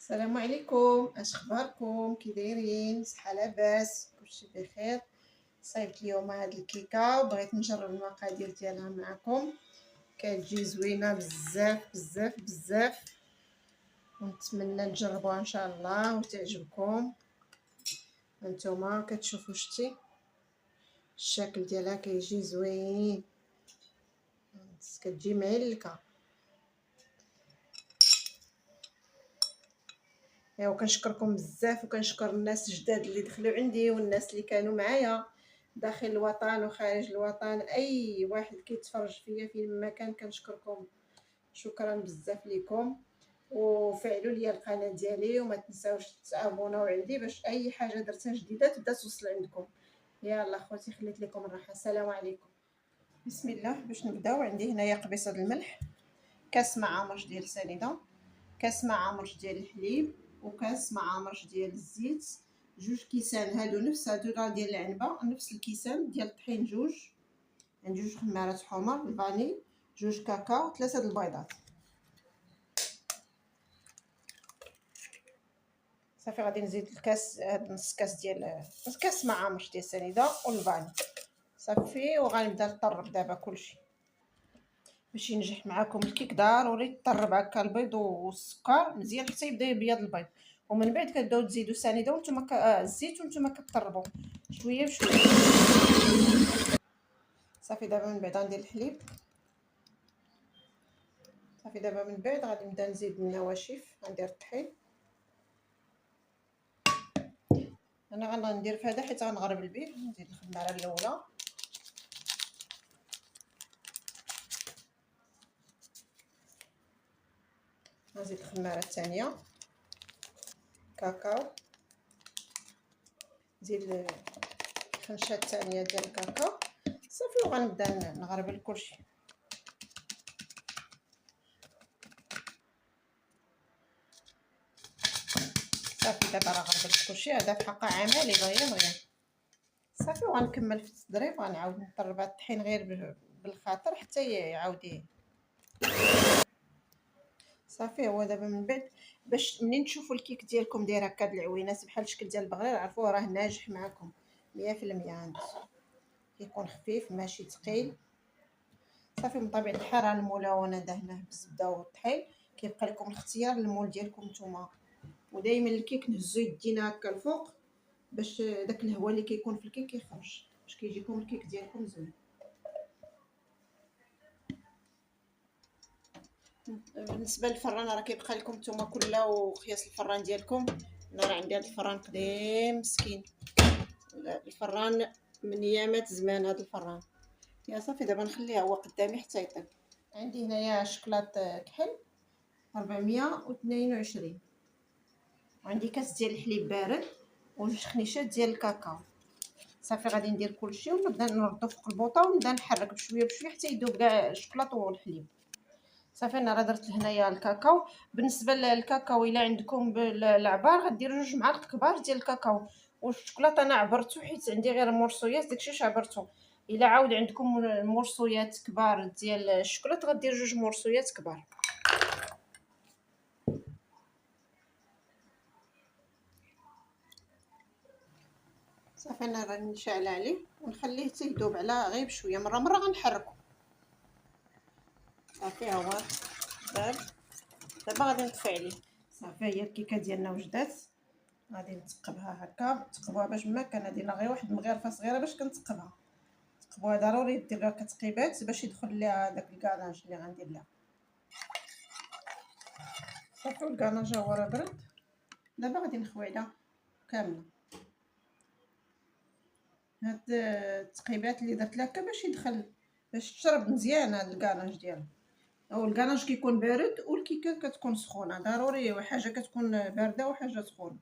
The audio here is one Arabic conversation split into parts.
السلام عليكم، اش اخباركم؟ كي دايرين؟ صحه لاباس؟ كلشي بخير. صايبت اليوم هاد الكيكه وبغيت نجرب المقادير ديالها معكم. كتجي زوينه بزاف بزاف بزاف ونتمنى تجربوها ان شاء الله وتعجبكم. هانتوما كتشوفوا شتي الشكل ديالها كيجي زوين، كتجي معلكه. ايوا كنشكركم بزاف وكنشكر الناس الجداد اللي دخلوا عندي والناس اللي كانوا معايا داخل الوطن وخارج الوطن. اي واحد كيتفرج فيا فين ما كان كنشكركم، شكرا بزاف لكم. وفعلوا لي القناه ديالي وما تنساوش تابوناو عندي باش اي حاجه درتها جديده تبدا توصل عندكم. يلا خوتي خليت لكم الراحه، السلام عليكم. بسم الله. باش نبداو عندي هنايا قبيصه الملح، كاس معامرش ديال سنيده، كاس معامرش ديال الحليب، وكاس معامرش ديال الزيت، جوج كيسان هادو راه ديال العنبه، نفس الكيسان ديال الطحين، جوج خمارات حمر، الفاني، جوج كاكاو، 3 البيضات. صافي غادي نزيد الكاس، هاد نص كاس ديال نص كاس معامرش ديال سنيده والفاني. صافي وغنبدا نطرب دابا كلشي. باش ينجح معاكم الكيك ضروري تطرب هكا البيض والسكر مزيان حتى يبدا يبيض البيض، ومن بعد كتبداو تزيدوا سنيده وانتم الزيت وانتم كتطربوا شويه بشويه. صافي دابا من بعد غندير الحليب. صافي دابا من بعد غادي نبدا نزيد النواشف، غندير الطحين. انا غندير في هذا حيت غنغربل به. نزيد الخماره الاولى، نزيد الخماره الثانيه، كاكاو، نزيد الخنشه الثانيه ديال الكاكاو. صافي وغنبدا نغربل كلشي. صافي دابا راه غربلت كلشي، هذا في حقه عملي غير صافي. وغنكمل في التضريب، غنعاود نطرب هاد الطحين غير بالخاطر حتى يعاود صافي. هو دابا من بعد باش منين تشوفوا الكيك ديالكم داير هكا د العوينات بحال الشكل ديال البغرير، عرفوه راه ناجح معكم 100%. عندي كيكون خفيف ماشي ثقيل. صافي من طبيعه الحال راه الملونه دهناه بالزبده والطحين، كيبقى لكم الاختيار المول ديالكم نتوما. ودائما الكيك نهزو يدينا هكا الفوق باش داك الهواء اللي كيكون في الكيك يخرج، باش كيجيكم الكيك ديالكم زوين. بالنسبه للفران راه كيبقى لكم نتوما كله وقياس الفران ديالكم. انا راه عندي هذا الفران قديم مسكين، الفران من ايامات زمان هذا الفران. يا صافي دابا نخليه هو قدامي حتى يطيب. عندي هنايا شكلاط كحل 422، وعندي كاس ديال الحليب بارد وجوج خنيشات ديال الكاكاو. صافي غادي ندير كلشي ونبدا نردو فوق البوطه ونبدا نحرك بشويه بشويه حتى يذوب كاع الشكلاط والحليب. صافي انا راه درت هنايا الكاكاو. بالنسبه للكاكاو الا عندكم بالعبار غديروا 2 معالق كبار ديال الكاكاو، والشوكولاط انا عبرته حيت عندي غير مرصويات داكشي واش عبرته. الا عاود عندكم مرصويات كبار ديال الشوكولاط غدير 2 مرصويات كبار. صافي انا راني شاعله عليه ونخليه حتى يذوب على غير بشويه، مره مره غنحركو. صافي ها هو داب. دابا غادي نطفي عليه. صافي هي الكيكه ديالنا وجدات، غادي نتقبها هكا. تقبوها باش ما كان هادي غير واحد المغرفه صغيره باش كنتقبها. تقبوها ضروري دير لها كتقيبات باش يدخل ليها داك الكاناج اللي غندير لها. صافي الكاناج هو راه برد. دابا غادي نخوي عليها كامله هاد التقيبات اللي درت لها هكا باش يدخل، باش تشرب مزيان هاد الكاناج ديالها. او الكاناج كيكون بارد والكيكه كتكون سخونه، ضروري حاجه كتكون بارده وحاجه سخونه.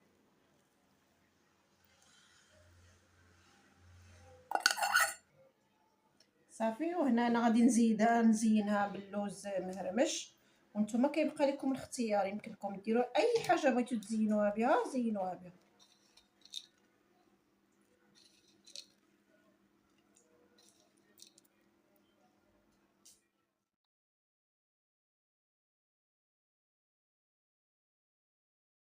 صافي وهنا انا غادي نزينها باللوز مهرمش. وانتم كيبقى لكم الاختيار، يمكن لكم ديروا اي حاجه بغيتو تزينوها بها زينوها بها.